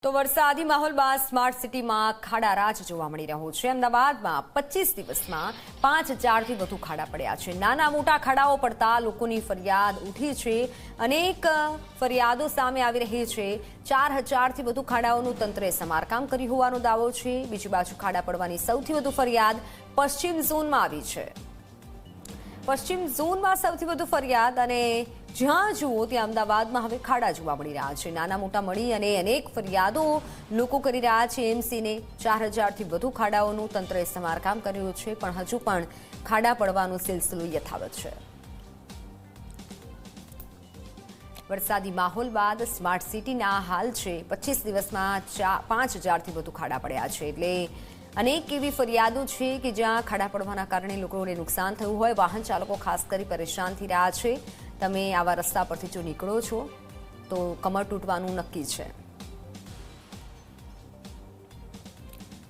તો વરસાદી માહોલ બાદ સ્માર્ટ સિટીમાં ખાડા રાજ જોવા મળી રહ્યો છે। અમદાવાદમાં 25 દિવસમાં 5000થી વધુ ખાડા પડ્યા છે। નાના મોટા ખાડાઓ પડતા લોકોની ફરિયાદ ઉઠી છે। અનેક ફરિયાદો સામે આવી રહી છે। 4000થી વધુ ખાડાઓનું તંત્રે સમારકામ કર્યું હોવાનો દાવો છે। બીજી બાજુ ખાડા પડવાની સૌથી વધુ ફરિયાદ પશ્ચિમ ઝોનમાં આવી છે। પશ્ચિમ ઝોનમાં સૌથી વધુ ફરિયાદ અને જ્યાં જુઓ ત્યાં અમદાવાદમાં હવે ખાડા જોવા મળી રહ્યા છે। નાના મોટા મળી અને અનેક ફરિયાદો લોકો કરી રહ્યા છે। એમસીને 4000થી વધુ ખાડાઓનું તંત્રે સમારકામ કર્યું છે, પણ હજુ પણ ખાડા પડવાનો સિલસિલો યથાવત છે। વરસાદી માહોલ બાદ સ્માર્ટ સિટીના હાલ છે 25 દિવસમાં 5000થી વધુ ખાડા પડ્યા છે। એટલે અનેક એવી ફરિયાદો છે કે જ્યાં ખાડા પડવાના કારણે લોકોને નુકસાન થયું હોય। વાહન ચાલકો ખાસ કરી પરેશાન થઈ રહ્યા છે। તમે આવા રસ્તા પરથી જો નીકળો છો તો કમર તૂટવાનું નક્કી છે।